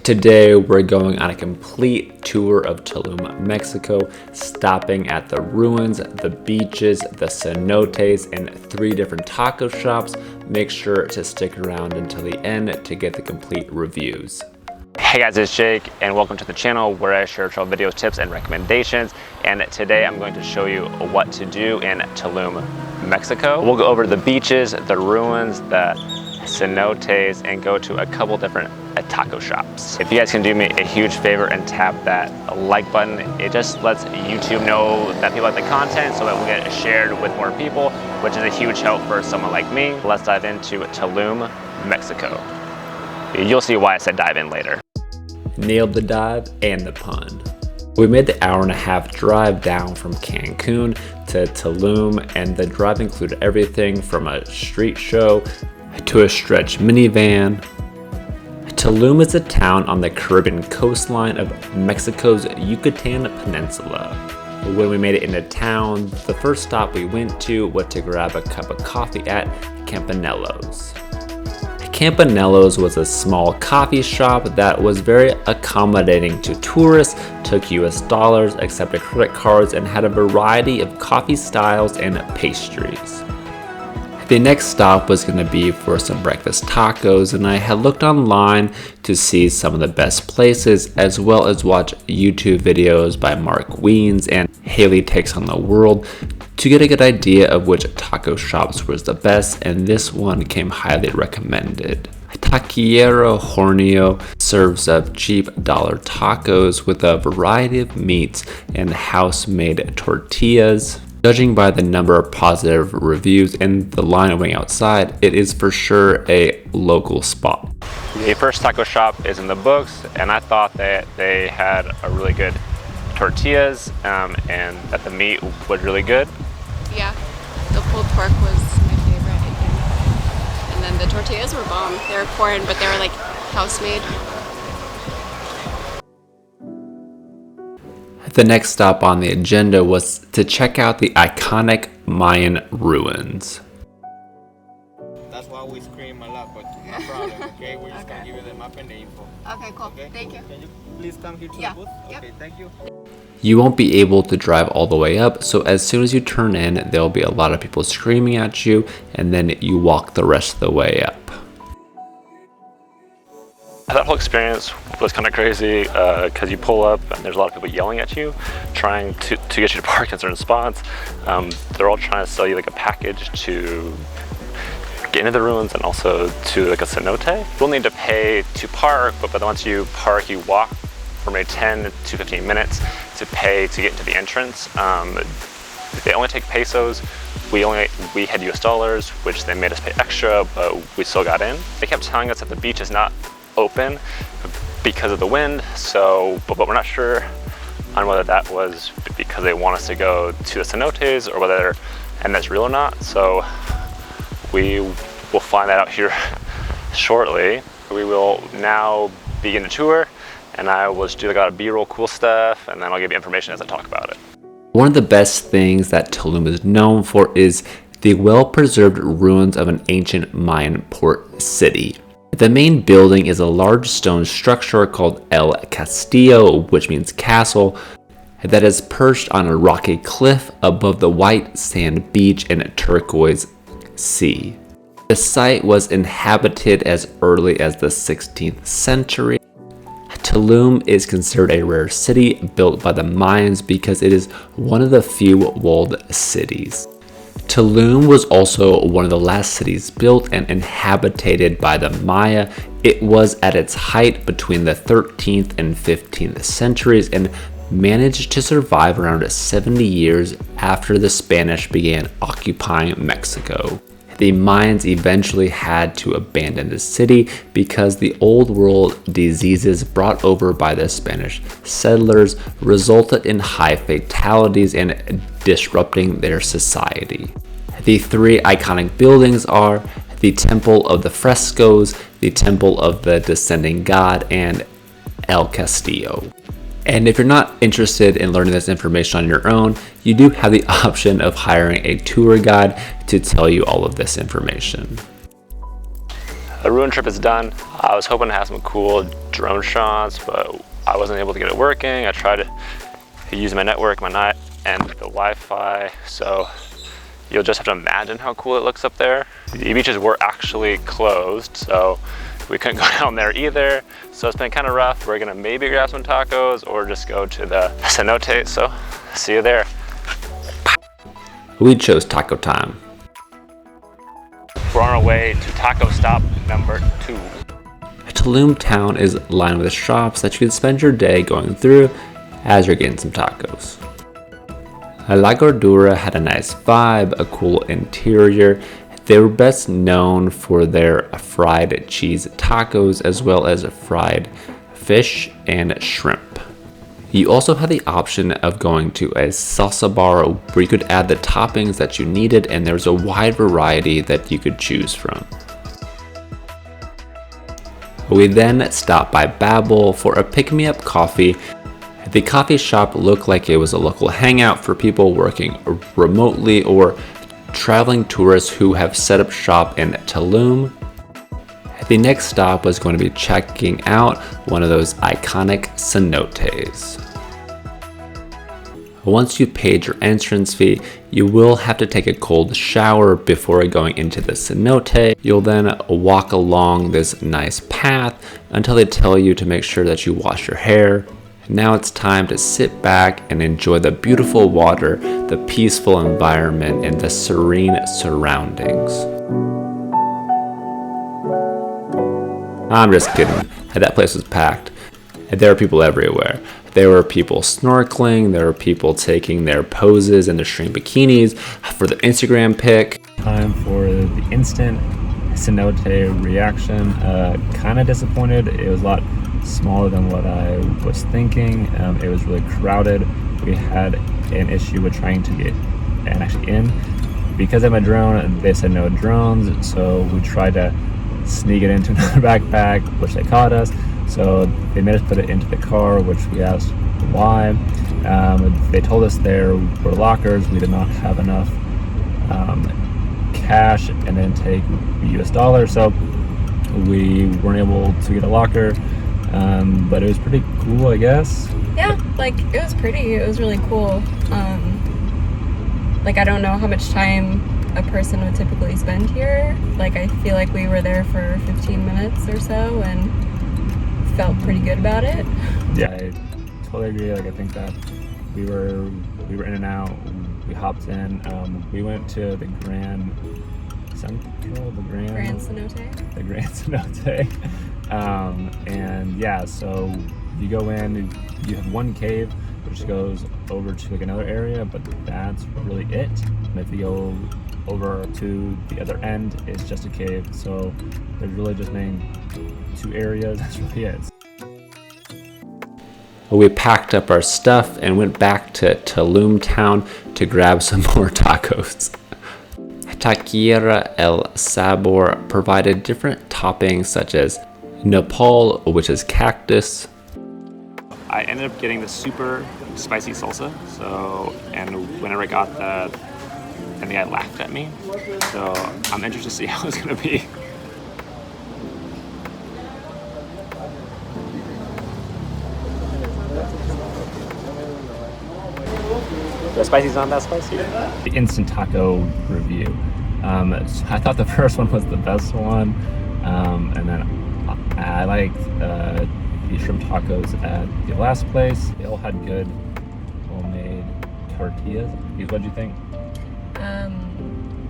Today we're going on a complete tour of Tulum, Mexico, stopping at the ruins, the beaches, the cenotes, and 3 different taco shops. Make sure to stick around until the end to get the complete reviews. Hey guys, it's Jake and welcome to the channel where I share travel videos, tips, and recommendations. And today I'm going to show you what to do in Tulum, Mexico. We'll go over the beaches, the ruins, the cenotes, and go to a couple different taco shops. If you guys can do me a huge favor and tap that like button, it just lets YouTube know that people like the content so that we'll get shared with more people, which is a huge help for someone like me. Let's dive into Tulum, Mexico. You'll see why I said dive in later. Nailed the dive and the pun. We made the hour-and-a-half drive down from Cancun to Tulum, and the drive included everything from a street show to a stretch minivan. Tulum is a town on the Caribbean coastline of Mexico's Yucatán Peninsula. When we made it into town, the first stop we went to was to grab a cup of coffee at Campanelo's. Campanelo's was a small coffee shop that was very accommodating to tourists, took US dollars, accepted credit cards, and had a variety of coffee styles and pastries. The next stop was going to be for some breakfast tacos, and I had looked online to see some of the best places, as well as watch YouTube videos by Mark Wiens and Haley Takes on the World to get a good idea of which taco shops was the best, and this one came highly recommended. Taquero Hornio serves up cheap dollar tacos with a variety of meats and house-made tortillas. Judging by the number of positive reviews and the line waiting outside, it is for sure a local spot. The first taco shop is in the books, and I thought that they had a really good tortillas and that the meat was really good. Yeah, the pulled pork was my favorite, I think. And then the tortillas were bomb. They were corn, but they were like house-made. The next stop on the agenda was to check out the iconic Mayan Ruins. That's why we scream a lot, but no problem, okay? We're just gonna give you the map and the info. Okay, cool. Okay? Thank you. Can you please come here to the booth? Yep. Okay, thank you. You won't be able to drive all the way up, so as soon as you turn in, there'll be a lot of people screaming at you, and then you walk the rest of the way up. That whole experience was kind of crazy because you pull up and there's a lot of people yelling at you, trying to get you to park in certain spots. They're all trying to sell you like a package to get into the ruins and also to like a cenote. You'll need to pay to park, but once you park, you walk for maybe 10 to 15 minutes to pay to get into the entrance. They only take pesos. We had US dollars, which they made us pay extra, but we still got in. They kept telling us that the beach is not open because of the wind, but we're not sure on whether that was because they want us to go to the cenotes or whether and that's real or not. So we will find that out here shortly. We will now begin the tour, and I will just do like a lot of B-roll cool stuff, and then I'll give you information as I talk about it. One of the best things that Tulum is known for is the well-preserved ruins of an ancient Mayan port city. The main building is a large stone structure called El Castillo, which means castle, that is perched on a rocky cliff above the white sand beach and a turquoise sea. The site was inhabited as early as the 16th century. Tulum is considered a rare city built by the Mayans because it is one of the few walled cities. Tulum was also one of the last cities built and inhabited by the Maya. It was at its height between the 13th and 15th centuries and managed to survive around 70 years after the Spanish began occupying Mexico. The Mayans eventually had to abandon the city because the old world diseases brought over by the Spanish settlers resulted in high fatalities and disrupting their society. The 3 iconic buildings are the Temple of the Frescoes, the Temple of the Descending God, and El Castillo. And if you're not interested in learning this information on your own, you do have the option of hiring a tour guide to tell you all of this information. The ruin trip is done. I was hoping to have some cool drone shots, but I wasn't able to get it working. I tried to use my network, my night, and the Wi-Fi, so you'll just have to imagine how cool it looks up there. The beaches were actually closed, so we couldn't go down there either. So it's been kind of rough. We're gonna maybe grab some tacos or just go to the Cenotes, so see you there. We chose taco time. We're on our way to taco stop number 2. Tulum town is lined with shops that you can spend your day going through as you're getting some tacos. La Gordura had a nice vibe, a cool interior. They were best known for their fried cheese tacos as well as fried fish and shrimp. You also had the option of going to a salsa bar where you could add the toppings that you needed, and there was a wide variety that you could choose from. We then stopped by Babel for a pick-me-up coffee. The coffee shop looked like it was a local hangout for people working remotely or traveling tourists who have set up shop in Tulum. The next stop was going to be checking out one of those iconic cenotes. Once you've paid your entrance fee, you will have to take a cold shower before going into the cenote. You'll then walk along this nice path until they tell you to make sure that you wash your hair. Now it's time to sit back and enjoy the beautiful water, the peaceful environment, and the serene surroundings. I'm just kidding. That place was packed. There were people everywhere. There were people snorkeling, there were people taking their poses in their string bikinis for the Instagram pic. Time for the instant cenote reaction. Kind of disappointed. It was a lot smaller than what I was thinking. It was really crowded. We had an issue with trying to get actually in. Because I'm a drone, they said no drones, so we tried to sneak it into another backpack, which they caught us. So they made us put it into the car, which we asked why. They told us there were lockers. We did not have enough cash and then take US dollars, so we weren't able to get a locker. But it was pretty cool, I guess. Yeah, like it was pretty. It was really cool. Like I don't know how much time a person would typically spend here. Like I feel like we were there for 15 minutes or so and felt pretty good about it. Yeah, I totally agree. Like I think that we were in and out. We hopped in. We went to the Grand Cenote. The Grand Cenote. And yeah, so you go in. You have one cave which goes over to like another area, but that's really it. And if you go over to the other end, it's just a cave. So there's really just main 2 areas. That's really it. We packed up our stuff and went back to Tulum town to grab some more tacos. Taqueria El Sabor provided different toppings such as nopal, which is cactus. I ended up getting the super spicy salsa, and whenever I got that, I think I laughed at me. So I'm interested to see how it's gonna be. The spicy's not that spicy. The instant taco review. So I thought the first one was the best one, and then I liked the shrimp tacos at the last place. They all had good homemade tortillas. What did you think?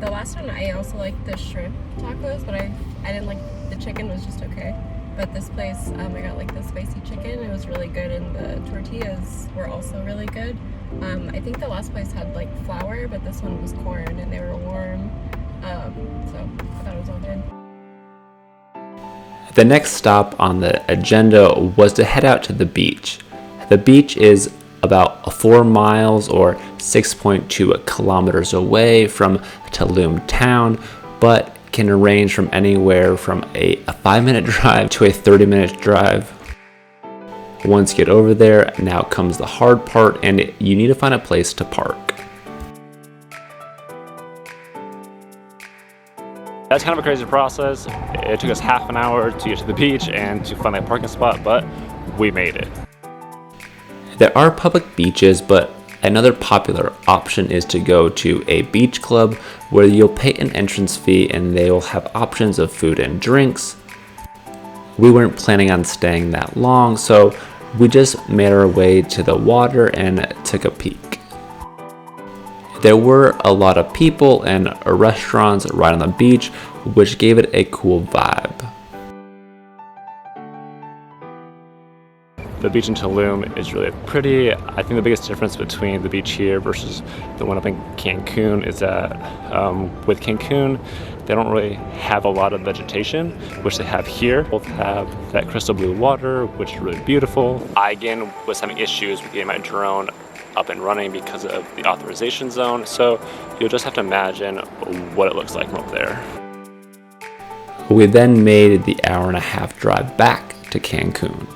The last one I also liked the shrimp tacos, but I didn't like the chicken. Was just okay. But this place, I got like the spicy chicken. It was really good, and the tortillas were also really good. I think the last place had like flour, but this one was corn, and they were warm. So I thought it was all good. The next stop on the agenda was to head out to the beach. The beach is about 4 miles or 6.2 kilometers away from Tulum town, but can range from anywhere from a 5-minute drive to a 30-minute drive. Once you get over there, now comes the hard part, and you need to find a place to park. That's kind of a crazy process. It took us half an hour to get to the beach and to find that parking spot, but we made it. There are public beaches, but another popular option is to go to a beach club where you'll pay an entrance fee and they will have options of food and drinks. We weren't planning on staying that long, so we just made our way to the water and took a peek. There were a lot of people and restaurants right on the beach, which gave it a cool vibe. The beach in Tulum is really pretty. I think the biggest difference between the beach here versus the one up in Cancun is that with Cancun, they don't really have a lot of vegetation, which they have here. Both have that crystal blue water, which is really beautiful. I, again, was having issues with getting my drone up and running because of the authorization zone, so you'll just have to imagine what it looks like from up there. We then made the hour-and-a-half drive back to Cancun.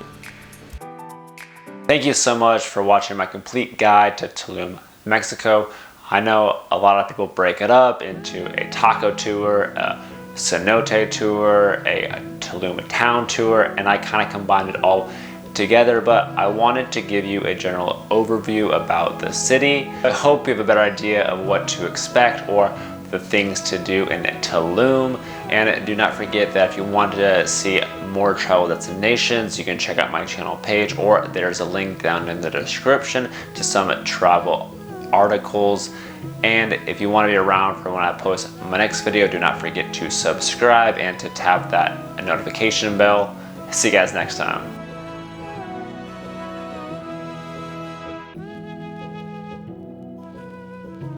Thank you so much for watching my complete guide to Tulum, Mexico. I know a lot of people break it up into a taco tour, a cenote tour, a Tulum town tour, and I kind of combined it all together, but I wanted to give you a general overview about the city. I hope you have a better idea of what to expect or the things to do in Tulum. And do not forget that if you want to see more travel destinations, you can check out my channel page, or there's a link down in the description to some travel articles. And if you want to be around for when I post my next video, do not forget to subscribe and to tap that notification bell. See you guys next time.